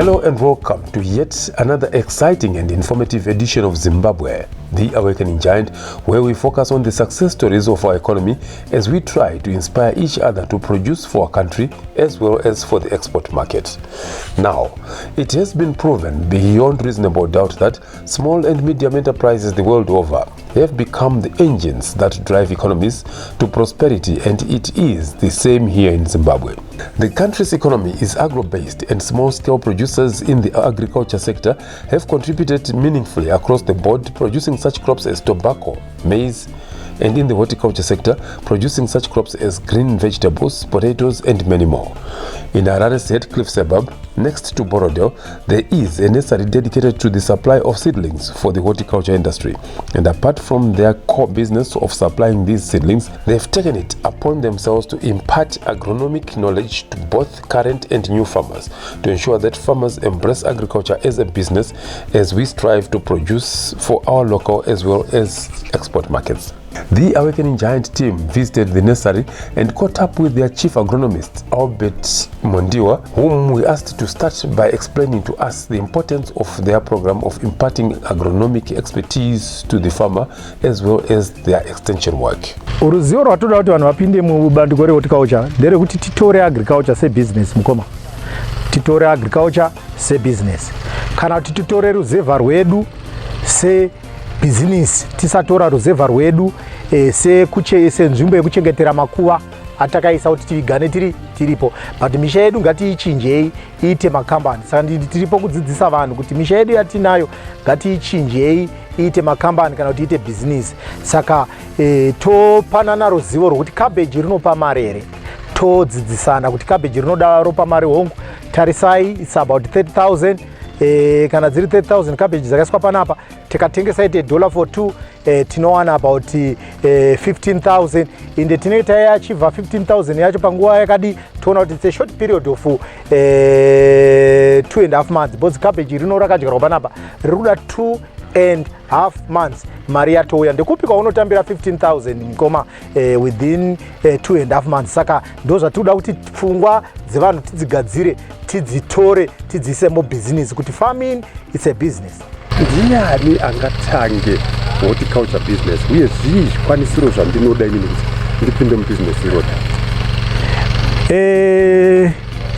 Hello and welcome to yet another exciting and informative edition of Zimbabwe, the Awakening Giant, where we focus on the success stories of our economy as we try to inspire each other to produce for our country as well as for the export market. Now, it has been proven beyond reasonable doubt that small and medium enterprises the world over have become the engines that drive economies to prosperity, and it is the same here in Zimbabwe. The country's economy is agro-based, and small-scale producers in the agriculture sector have contributed meaningfully across the board, producing such crops as tobacco, maize, and in the horticulture sector, producing such crops as green vegetables, potatoes, and many more. In Harare's Heathcliff suburb, next to Borodale, there is a nursery dedicated to the supply of seedlings for the horticulture industry. And apart from their core business of supplying these seedlings, they've taken it upon themselves to impart agronomic knowledge to both current and new farmers, to ensure that farmers embrace agriculture as a business as we strive to produce for our local as well as export markets. The Awakening Giant team visited the nursery and caught up with their chief agronomist, Albert Mondiwa, whom we asked to start by explaining to us the importance of their program of imparting agronomic expertise to the farmer as well as their extension work. Uruzivo rwatoda kuti vanhu vapinde mubandiko rehorticulture nderekuti titore agriculture sebusiness mukoma. Titore agriculture sebusiness. Kana kuti titore ruzevha rwedu business, tisatora ruzevha rwedu senzvimbo yekuchengetera makuva atakaisa kuti tigane tiripo, but misha yedu ngatiichinjei iite makambani. Saka tiripo kudzidzisa vanhu kuti misha yedu yatinayo ngatiichinjei iite makambani kana kuti iite business. Saka topanana ruzivo rwokuti cabbage rinopa mari here, todzidzisana kuti cabbage rinoda ropa mari hongu. Tarisai, it's about 30,000. Kana dziri 30,000 cabbage dzakaiswa panapa, tikatengesa ite $2 for 2, tinowana about 15,000. Inde tinenge taiachivha 15,000 yacho panguva yakadi, toona kuti it's a short period of 2.5 months. Because cabbage rino rakadyarwa panapa rikuda 2.5 months mari yatouya. Ndekupi kwaunotambira 15,000 mukoma within 2.5 months. Saka ndo zvatinoda kuti pfungwa dzevanhu tidzigadzire, tidzitore, tidziise mubusiness, kuti farming it's a business. Ndiani angatange horticulture business uye zvii zvikwanisiro zvandinoda inini kuti ndipinde mubusiness irona?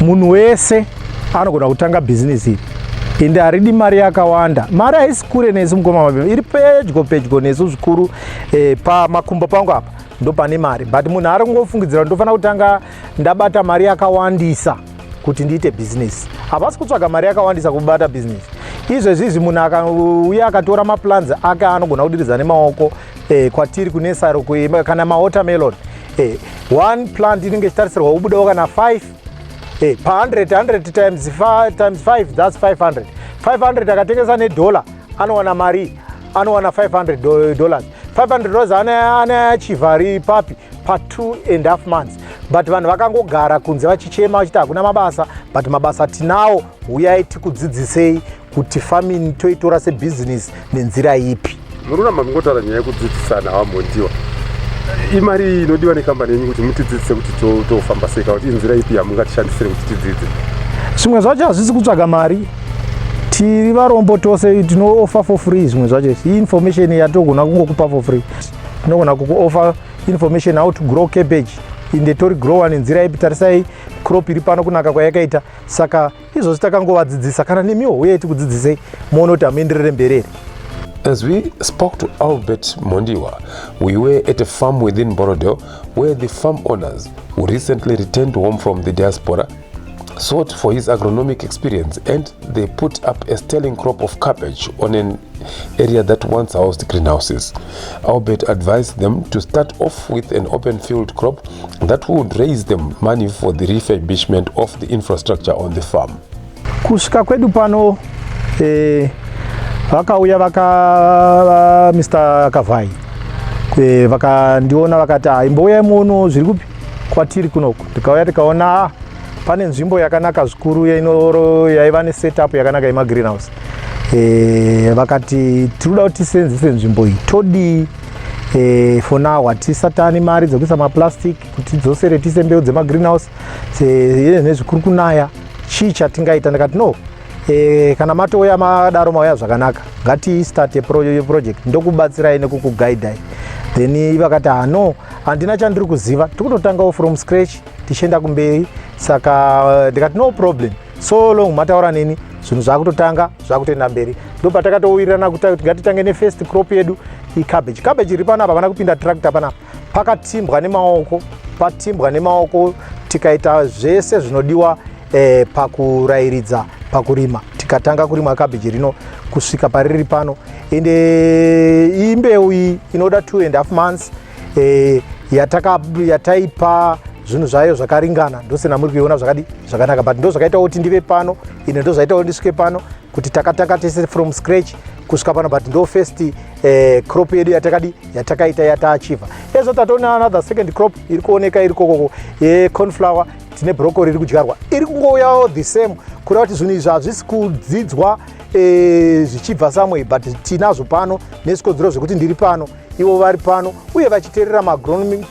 Munhu wese anogona kutanga business iri. Ende haridi mari yakawanda. Mari haisi kure nesu mukoma, iri pedyo nesu zvikuru. Pamakumbo pangu apa ndo pane mari, but munhu ari kungofungidzira ndofana kutanga ndabata mari yakawandisa kuti ndiite business. Hapasi kutsvaga mari yakawandisa kubata business. Izvezvi munhu akauya akatora maplans ake anogona kudiridza nemaoko kwatiri kunesari kana mawatermelon. One plant inenge ichitarisirwa ubudawo kana 5 pa 100 times 5, that's 500. 500 akatengesa $1 anowana mari, anowana $500. $500 anaachivha papi pa 2.5 months. But vanhu vakangogara kunze vachichema vachiti hakuna mabasa, but mabasa tinawo, uyai tikudzidzisei kuti farming toitora sebusiness nenzira ipi. Muruna mangotaura nyaya yekudzidzisana Mondiwa. Imari inodiwa nekambani yenyu kuti mutidzidzise kuti tofamba sei, kuti inzira ipi yamungatishandisire kuti tidzidze? Zvimwe zvacho hazvisi kutsvaga mari. Tiri varombo tose tinooffer for free. Zvimwe zvacho information yatogona kungokupa for free. Tinogona kukuoffer information how to grow cabbage. Inde tori grower nenzira ipi, tarisai crop iri pano kunaka kwayakaita. Saka izvozvi takangovadzidzisa, kana nemiwo uye tikudzidzisei muone kuti hamuenderere mberi. As we spoke to Albert Mondiwa, we were at a farm within Borodale where the farm owners, who recently returned home from the diaspora, sought for his agronomic experience, and they put up a sterling crop of cabbage on an area that once housed greenhouses. Albert advised them to start off with an open field crop that would raise them money for the refurbishment of the infrastructure on the farm. Kusvika kwedu pano vakauya Mr. Kavhayi vakandiona vakati imbouyai muono zviri kupi kwatiri kunoku. Tikauya tikaona pane nzvimbo yakanaka zvikuru yaiva nesetup yakanaka yema greenhouse. Vakati tiruda kuti tisenzese nzvimbo iyi, todi for now hatisatani mari dzokuisa maplastic kuti tidzosere tiise mbeu dzema greenhouse nezvikuru kunaya. Chii chatingaita? Ndakati no, kana matouya madaro mauya zvakanaka ngatistate project ndokubatsirai nekukugaidhai. Then vakati no handina chandiri kuziva, tikutotangawo from scratch tichienda kumberi. Saka ndikati no problem, so long mataura neni zvinhu zvakutotanga zvakutoenda mberi. Ndopatakatowirirana kuti ngatitange nefirst crop yedu icabbage. Cabbage iri panapa pana kupinda tractor panapa, pakatimbwa nemaoko, patimbwa nemaoko tikaita zvese zvinodiwa pakurairidza pakurima. Tikatanga kurima cabbage rino kusvika pariri pano, ende imbeu iyi inoda 2.5 months yataipa zvinhu zvayo zvakaringana. Ndosena muri kuiona zvakadi zvakanaka, but ndo zvakaita kuti ndive pano, ine ndo zvaita kuti ndisvike pano, kuti takatanga tese from scratch kusvika pano, but ndo first crop yedu yatakaita yataachiva. Ezvo tatona another second crop iri kuoneka iri kokoko yecornflower. Tine broccoli iri kudyarwa iri kungoyawo the same, kureva kuti zvinhu izvi hazvisi kudzidzwa zvichibva samwe, but tinazvo pano nesikodzero zvekuti ndiri pano ivo vari pano uye vachiteerera maagronomy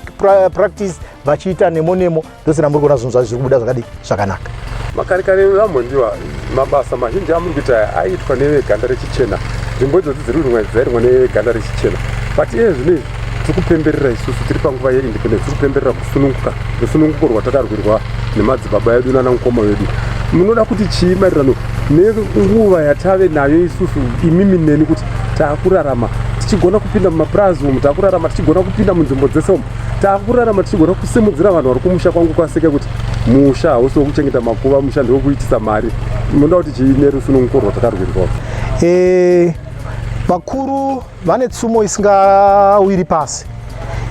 practice vachiita nemo. Ndosena muri kuona zvinhu zvazvo zviri kubuda zvakadi zvakanaka. Makare kare vamondiwa mabasa mazhinji amuri kuita aitwa neveganda rechichena. Nzvimbo idzodzi dziri kurimwa dzairwa neveganda rechichena, but zvinezvi tiri kupemberera isusu tiri panguva yeindependence, tiri kupemberera kusununguka, rusununguko rwatakarwirwa nemadzibaba edu nanamukoma wedu. Munoda kuti chii maererano nenguva yatave nayo isusu imimi neni, kuti taakurarama tichigona kupinda mumapurazi umu, taakurarama tichigona kupinda munzvimbo dzese umu, taakurarama tichigona kusimudzira vanhu vari kumusha kwangu kwaseke kuti musha hausi wokuchengeta makuva, musha ndewokuitisa mari. Munoda kuti chii nerusununguko rwatakarwirwa? Vakuru vane tsumo isingawiri pasi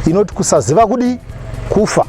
inoti kusaziva kudi kufa.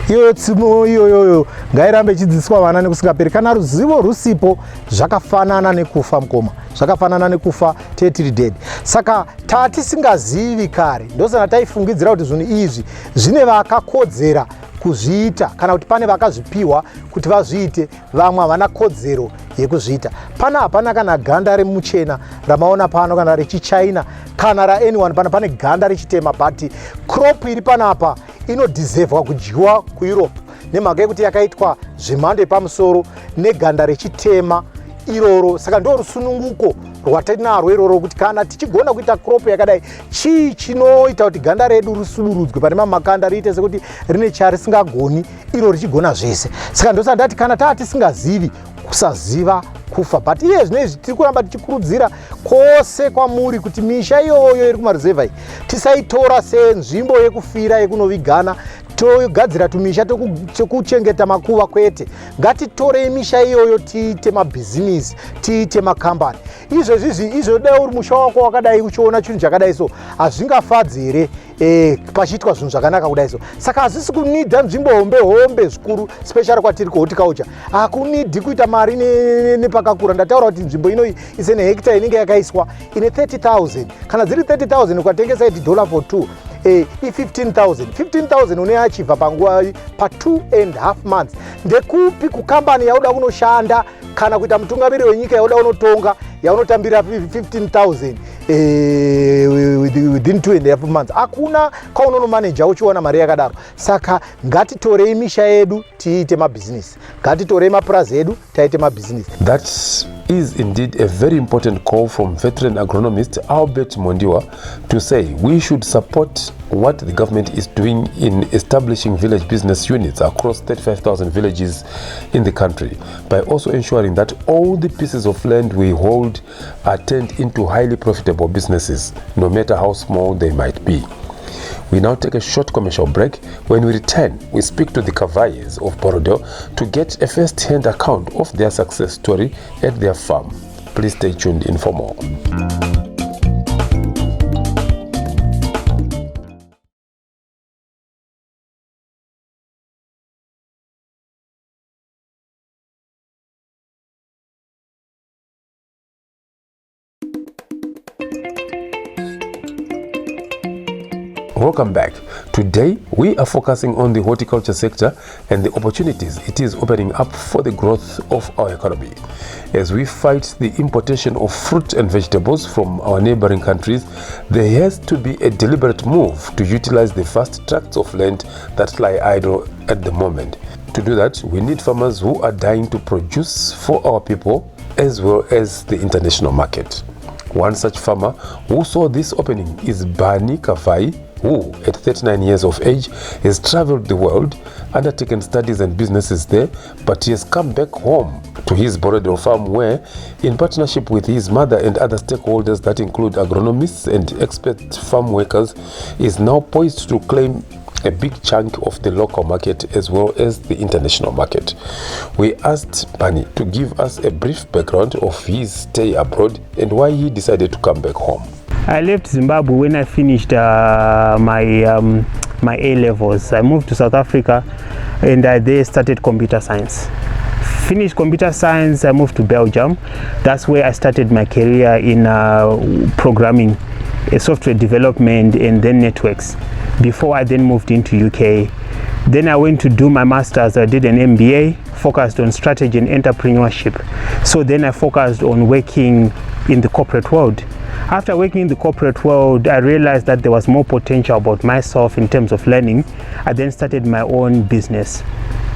Iyo tsumo iyoyo ngairambe ichidzidziswa vana nekusingaperi. Kana ruzivo rusipo zvakafanana nekufa mukoma, zvakafanana nekufa tiri dead. Saka tatisingazivi kare ndosana taifungidzira kuti zvinhu izvi zvine vakakodzera kuzviita, kana kuti pane vakazvipiwa kuti vazviite, vamwe havana kodzero yekuzviita. Pana hapana kana ganda remuchena ramaona pano, kana rechichina, kana raanyone pana, pane ganda rechitema, but crop iri panapa inodhizevhwa kudyiwa kuEurope nemhaka yekuti yakaitwa zvemhando yepamusoro neganda rechitema iroro. Saka ndo rusununguko rwatinarwo iroro, kuti kana tichigona kuita crop yakadai, chii chinoita kuti ganda redu rusudurudzwe pane mamakanda riite sekuti rine charisingagoni iro richigona zvese. Saka ndosati ndati kana tisingazivi, kusaziva kufa. But iye zvinezvi tiri kuramba tichikurudzira kwose kwamuri kuti misha iyoyo iri kumaruzevha iyi tisaitora senzvimbo yekufira yekunovigana togadzira tumisha tokuchengeta makuva, kwete. Ngatitorei misha iyoyo tiite mabhizinisi, tiite makambani. Izvo dai uri musha wako wakadai uchiona chinhu chakadai so, hazvingafadzi here pachiitwa zvinhu zvakanaka kudai so. Saka hazvisi kunidha nzvimbo hombe zvikuru, special kwatiri kuhorticulture. Hakunidhi kuita mari nepakakura. Ndataura kuti nzvimbo inoyi isene hekta inenge yakaiswa ine 30,000. Kana dziri 30,000 ukatengesa iti $4 for 2 15,000 uneachivha panguva pa2.5 months. Ndekupi kukambani yauda kunoshanda kana kuita mutungamiri wenyika yauda kunotonga yaunotambira 15,000 within 2.5 months? Hakuna kaunonomanager uchiona mari yakadaro. Saka ngatitorei misha yedu tiite mabhizinesi, ngatitorei mapurazi edu taite mabhizinesi. That is indeed a very important call from veteran agronomist Albert Mondiwa to say we should support what the government is doing in establishing village business units across 35,000 villages in the country, by also ensuring that all the pieces of land we hold are turned into highly profitable businesses, no matter how small they might be. We now take a short commercial break. When we return, we speak to the Kavhayis of Borodo to get a first-hand account of their success story at their farm. Please stay tuned in for more. Welcome back. Today we are focusing on the horticulture sector and the opportunities it is opening up for the growth of our economy. As we fight the importation of fruit and vegetables from our neighboring countries, there has to be a deliberate move to utilize the vast tracts of land that lie idle at the moment. To do that, we need farmers who are dying to produce for our people as well as the international market. One such farmer who saw this opening is Kavhayi, who at 39 years of age has traveled the world, undertaken studies and businesses there, but he has come back home to his Boredel farm where, in partnership with his mother and other stakeholders that include agronomists and expert farm workers, is now poised to claim a big chunk of the local market as well as the international market. We asked Bani to give us a brief background of his stay abroad and why he decided to come back home. I left Zimbabwe when I finished my A-levels. I moved to South Africa and I there started computer science. Finished computer science, I moved to Belgium. That's where I started my career in programming, software development and then networks. Before I then moved into UK. Then I went to do my master's. I did an MBA focused on strategy and entrepreneurship. So then I focused on working in the corporate world. After working in the corporate world, I realized that there was more potential about myself in terms of learning. I then started my own business.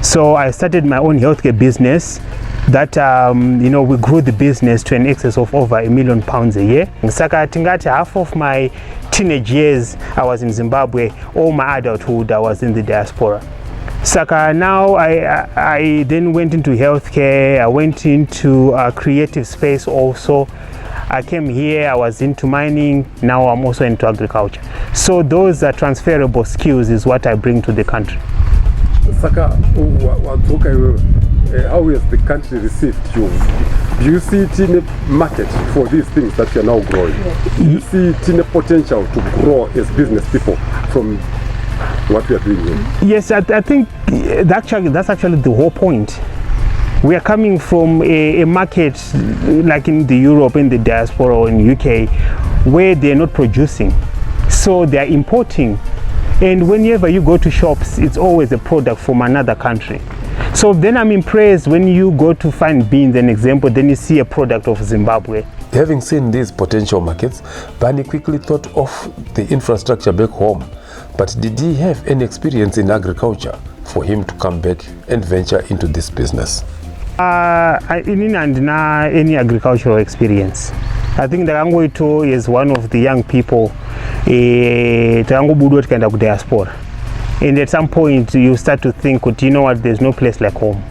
So I started my own healthcare business that we grew the business to an excess of over £1 million a year. Saka tingati half of my teenage years I was in Zimbabwe, all my adulthood I was in the diaspora. Saka now I then went into healthcare, I went into a creative space also. I came here, I was into mining, now I'm also into agriculture. So those are transferable skills is what I bring to the country. Saka, how has the country received you? Do you see it in a market for these things that you are now growing? Do you see it in a potential to grow as business people from what we are doing here? Yes, I think that's actually the whole point. We are coming from a market like in the Europe, in the diaspora or in UK, where they're not producing. So they're importing. And whenever you go to shops, it's always a product from another country. So then I'm impressed when you go to find beans, an example, then you see a product of Zimbabwe. Having seen these potential markets, Bani quickly thought of the infrastructure back home. But did he have any experience in agriculture for him to come back and venture into this business? I didn't have any agricultural experience. I think Ndakangoito is one of the young people diaspora. And at some point you start to think, you know what, there's no place like home.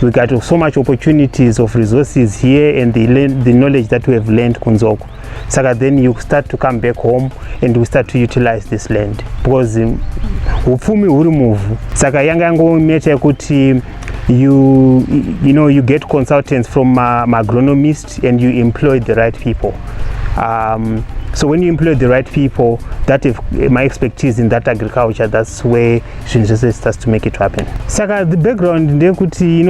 We got so much opportunities of resources here and the knowledge that we have learned kunzoko. So then you start to come back home and we start to utilize this land. Because upfumi uri muvhu. Saka yanga ngometa kuti you get consultants from agronomists and you employ the right people. So when you employ the right people, that if my expertise in that agriculture, that's where Shinjose starts to make it happen. Saka, the background,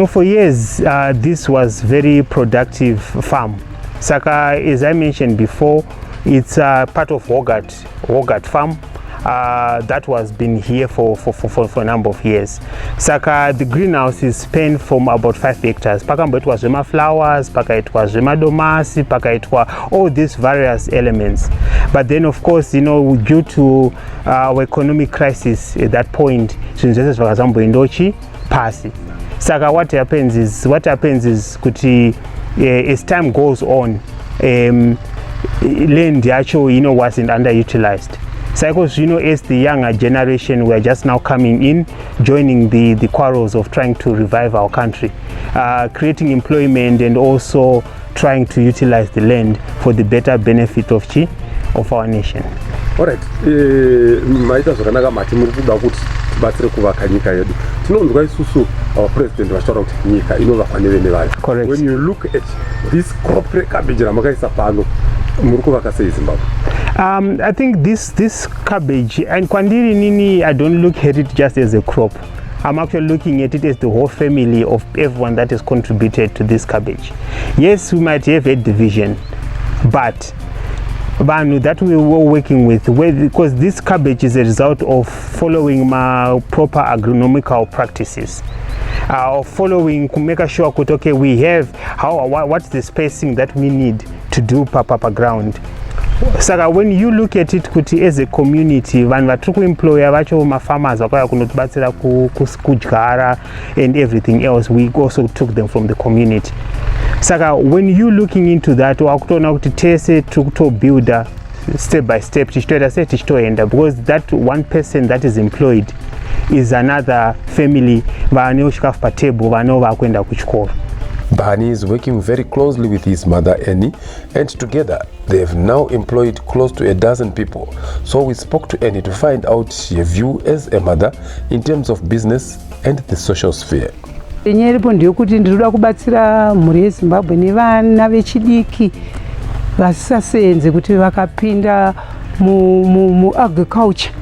for years, this was very productive farm. Saka, as I mentioned before, it's part of Wogat farm. That was been here for a number of years. Saka, the greenhouse is spanned from about 5 hectares. Pakamba it was Rema flowers, Paka it was Rema domasi, Paka it was all these various elements. But then of course, due to our economic crisis at that point, Saka, what happens is kuti, as time goes on, land actually wasn't underutilized. Cycles, as the younger generation, we are just now coming in, joining the quarrels of trying to revive our country, creating employment and also trying to utilize the land for the better benefit of our nation. All right. Our president was short out. Correct. When you look at this crop cabbage, I think this cabbage and Kwandiri Nini, I don't look at it just as a crop. I'm actually looking at it as the whole family of everyone that has contributed to this cabbage. Yes, we might have a division, but that we were working with, because this cabbage is a result of following my proper agronomical practices. Following to make sure that okay, we have what's the spacing that we need to do per ground. So when you look at it as a community, when we employ farmers and everything else, we also took them from the community. Saka when you looking into that, wakutoona kuti tese builder step by step tichitoita sei tichitoenda, because that one person that is employed is another family vanewo chikafu patable, vanewo vakuenda kuchikoro. Bani is working very closely with his mother Annie, and together they have now employed close to a dozen people. So we spoke to Annie to find out her view as a mother in terms of business and the social sphere. Nyeripo ndiyekuti ndinoda kubatsira mhuri yeZimbabwe nevana vechidiki vasisasenze kuti vakapinda mu agriculture.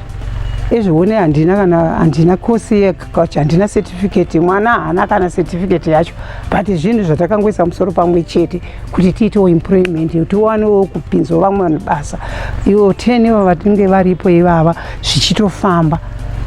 Ezvione handina course yeagriculture, handina certificate, mwana haana kana certificate yacho, but zvinhu zvatakangoisa musoro pamwe chete kuti tiitewo employment, tiwanewo kupinzawo vamwe vanhu basa. Ivo 10 ivo vatinenge varipo ivava zvichitofamba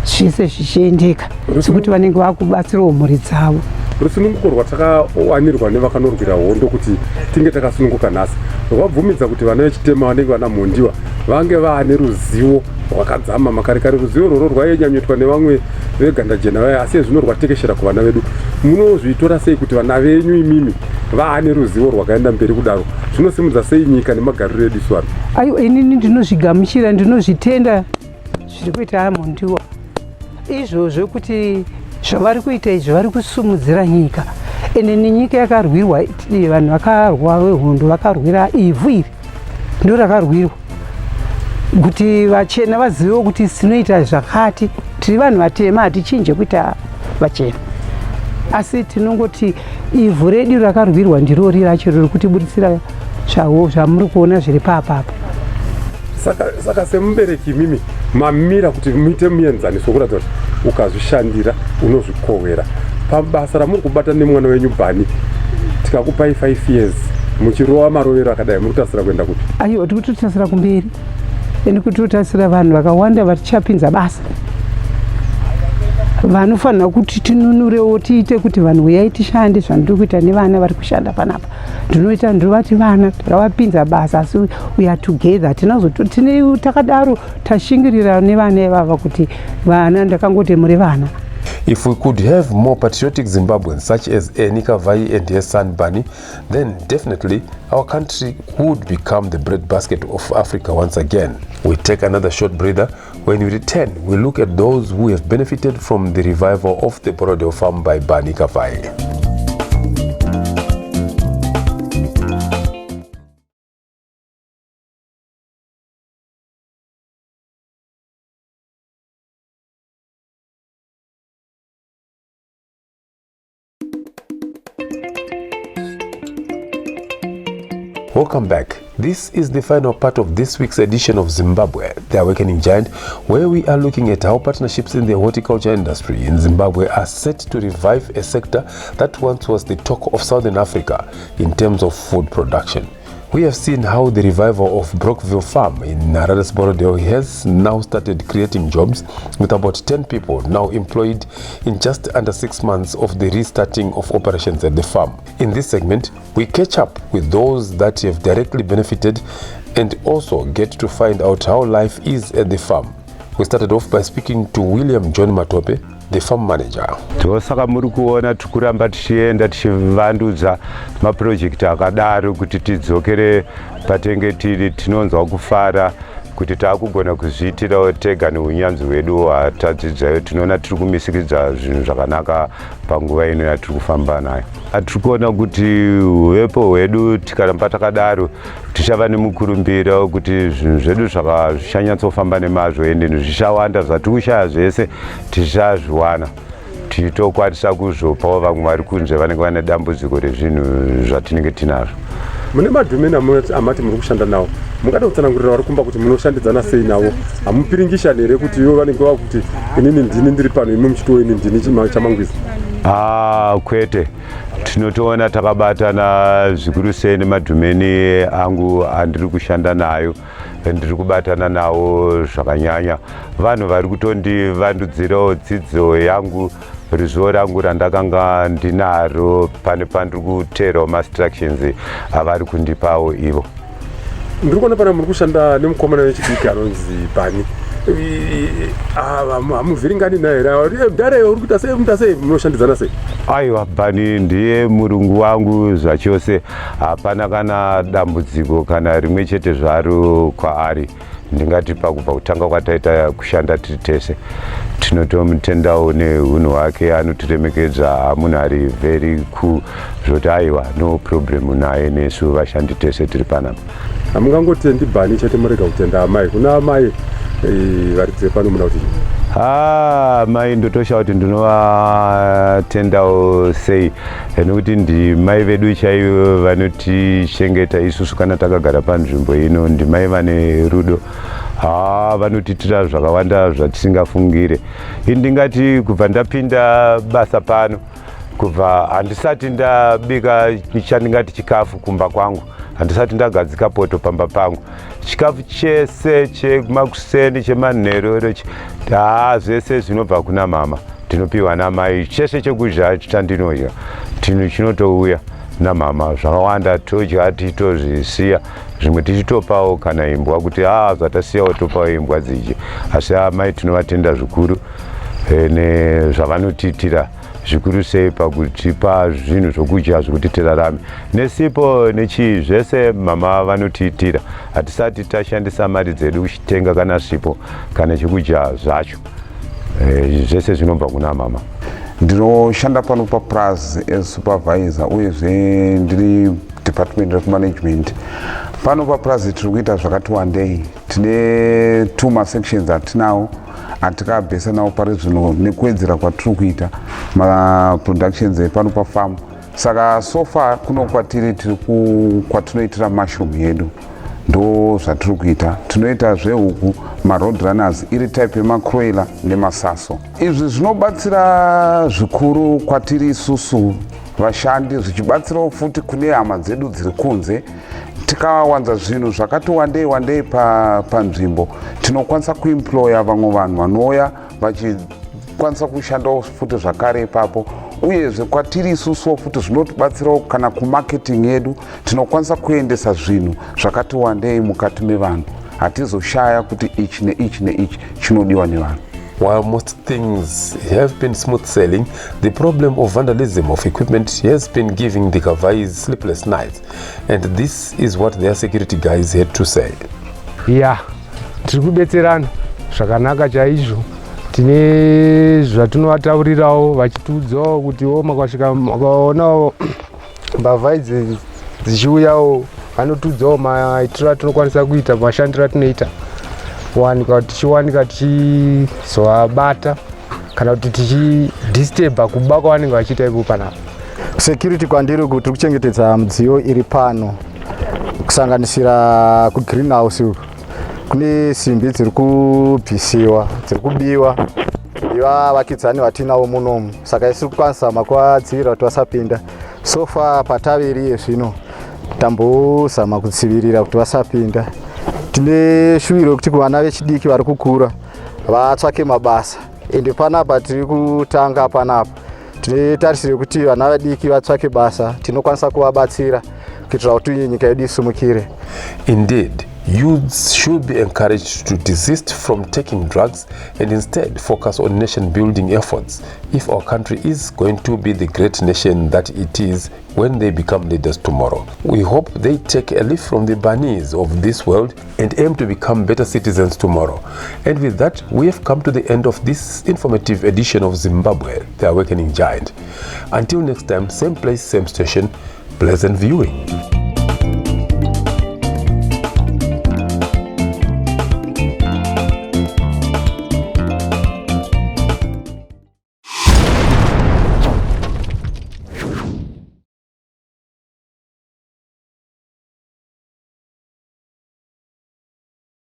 zvese zvichiendeka sekuti vanenge vakubatsirawo mhuri dzavo. Rusununguko rwatakawanirwa nevakanorwira hondo kuti tinge takasununguka nhasi rwabvumidza kuti vana vechitema vanenge vana mhondiwa vange vaane ruzivo rwakadzama makare kare. Ruzivo rworo rwainyanyotwa nevamwe veganda jena vaya, asi zvino rwatekeshera kuvana vedu. Munozvitora sei kuti vana venyu imimi vaane ruzivo rwakaenda mberi kudaro? Zvinosimudza sei nyika nemagariro edu isu vanhu? Aiwa, inini ndinozvigamuchira, ndinozvitenda zviri kuita mhondiwa izvozvo, kuti zvavari kuita izvi vari kusumudzira nyika. Ene nenyika yakarwirwa, vanhu vakarwa vehondo vakarwira ivhu iri ndo rakarwirwa kuti vachena vazivewo kuti sinoita zvakati. Tiri vanhu vatema, hatichinje kuita vachena, asi tinongoti ivhu redu rakarwirwa ndirori racho riri kutiburitsira zvawo zvamuri kuona zviri papapa. Saka semubereki mimi mamira kuti muite muenzaniso kuratidza kuti ukazvishandira unozvikowera pabasa ramuri kubata nemwana wenyu Bani. Tikakupai 5 years muchirova marovero akadai, muri kutasira kuenda kuti? Aiwa, tiri kutotasira kumberi, ende kutotasira vanhu vakawanda vatichapinza basa, vanofanira kuti tinunurewo, tiite kuti vanhu uyai tishande zvandiri kuita nevana vari kushanda panapa. Ndinoita ndovati vana takavapinza basa, asi we are together. Tine takadaro tashingirira nevana ivava kuti vana, ndakangoti muri vana. If we could have more patriotic Zimbabweans such as Kavhayi and her son Bani, then definitely our country would become the breadbasket of Africa once again. We take another short breather. When we return, we look at those who have benefited from the revival of the Borodeo farm by Bani Kavhayi. Welcome back. This is the final part of this week's edition of Zimbabwe, the Awakening Giant, where we are looking at how partnerships in the horticulture industry in Zimbabwe are set to revive a sector that once was the talk of Southern Africa in terms of food production. We have seen how the revival of Brookville Farm in Narada's Borodeo has now started creating jobs, with about 10 people now employed in just under 6 months of the restarting of operations at the farm. In this segment, we catch up with those that have directly benefited and also get to find out how life is at the farm. We started off by speaking to William John Matope, the farm manager. Tosaka muri kuona tikuramba tichienda tichivandudza maprojekti akadaro kuti tidzokere patenge tiri, tinonzwa kufara kuti taakugona kuzviitirawo tega neunyanzvi hwedu hwatadzidzayo. Tinoona tiri kumisikidza zvinhu zvakanaka panguva ino yatiri kufamba nayo. Tiri kuona kuti uvepo hwedu tikaramba takadaro tichava nemukurumbira kuti zvinhu zvedu zvichanyatsoufamba nemazvo, ende zvichawanda zvatiri kushaya zvese tichazviwana, titokwanisa kuzopawo vamwe vari kunze vanenge vane dambudziko rezvinhu zvatinenge tinazvo. Mune madhomeni amati muri kushanda nawo, mungada kutsanangurira vari kumba kuti munoshandidzana sei navo? Hamupiringishani here kuti ivo vanenge vakuti inini ndini ndiri pano, imi muchitiwo ini ndini chamangwizi? Kwete, tinotoona takabatana zvikuru sei nemadhomeni angu andiri kushanda nayo, ndiri kubatana nawo zvakanyanya. Vanhu vari kutondivandudzirawo dzidzo yangu, ruzivo rangu randakanga ndinaro pane pandiri kuteerawo ma-instructions avari kundipawo ivo. Ndiri kuona pana muri kushanda nemukomana wechidiki anonzi Bani. hamuvhiringani naye ndareyo uri kuita sei muita sei munoshandidzana sei? Aiwa, Bani ndiye murungu wangu zvachose, hapana kana dambudziko kana rimwe chete zvaro kwaari. Ndingati pakubva kutanga kwataita kushanda tiri tese tinotomutendawo neunhu hwake, anotiremekedza, munhu ari very cool, zvoti aiwa no problem naye nesu vashandi tese tiri panapa. Hamungangotendi Bani chete murega kutenda amai, kuna amai varidze pano muna kuti mai ndotosha kuti ndinovatendawo sei, nekuti ndimai vedu chaivo vanotichengeta isusu kana takagara panzvimbo ino, ndimai vane rudo, vanotiitira zvakawanda zvatisingafungire. Ndingati kubva ndapinda basa pano, kubva handisati ndabika chandingati chikafu kumba kwangu, handisati ndagadzika poto pamba pangu, chikafu chese chemakuseni chemanherero zvese zvinobva kuna mama ndinopiwa namai, chese chekudya chandinodya chinotouya namama, zvakawanda todya titozvisiya, zvimwe tichitopawo kana imbwa kuti zvatasiyawo topawo imbwa dzidye, asi amai tinovatenda zvikuru nezvavanotiitira zvikuru sei pakutipa zvinhu zvokudya zvokuti tirarame. Nesipo nechii zvese mama vanotiitira, hatisati tashandisa mari dzedu kuchitenga kana sipo kana chokudya zvacho, zvese zvinobva kuna mama. Ndinoshanda pano paPlus as supervisor uyezve ndiri department of management. Pano paPlus tiri kuita zvakati wandei, tine 2 masections atinawo atikabvesa nawo pari zvino nekuwedzera kwatiri kuita maproductions pano pafarm. Saka so far kuno kwatiri kwatinoitira mushroom yedu ndo zvatiri kuita. Tinoita zvehuku maroadrunners iri type yemakroiler nemasaso. Izvi zvinobatsira zvikuru kwatiri isusu vashandi, zvichibatsirawo futi kune hama dzedu dziri kunze. Tikawanza zvinhu zvakati wandei panzvimbo, tinokwanisa kuemploya vamwe vanhu vanouya vachikwanisa kushandawo futi zvakare ipapo, uyezve kwatiri isusuwo futi zvinotibatsirawo kana kumarketing yedu, tinokwanisa kuendesa zvinhu zvakati wandei mukati mevanhu, hatizoshaya kuti ichi neichi neichi chinodiwa nevanhu. While most things have been smooth sailing, the problem of vandalism of equipment has been giving the Kavhayis sleepless nights, and this is what their security guys had to say. Tiri kubetserana zvakanaka chaizvo. Tine zvatinowataurirawo vachitiudzawo kuti makasvika makaonawo mbavha idzi dzichiuyawo, vanotiudzawo maitiro atinokwanisa kuita, mashandiro atinoita, tichiwanika tichizovabata kana kuti tichidisturba kuba kwavanenge vachiita ipo panapa. Security kwandiri kuti kuchengetedza midziyo iri pano, kusanganisira kugreenhouse kune simbi dziri kubvisiwa, dziri kubiwa vavakidzani vatinawo munomu, saka isi kukwanisa makuvadzivirira kuti vasapinda. So far pataviriye zvino tambozama kudzivirira kuti vasapinda. Tine shuviro kuti kuvana vechidiki vari kukura vatsvake mabasa, ende panapa tiri kutanga panapa tinotarisira kuti vana vadiki vatsvake basa, tinokwanisa kuvabatsira kuitira kuti nyika yedu isumukire. Indeed, youths should be encouraged to desist from taking drugs and instead focus on nation building efforts if our country is going to be the great nation that it is when they become leaders tomorrow. We hope they take a leaf from the Banis of this world and aim to become better citizens tomorrow. And with that, we have come to the end of this informative edition of Zimbabwe, the Awakening Giant. Until next time, same place, same station, pleasant viewing.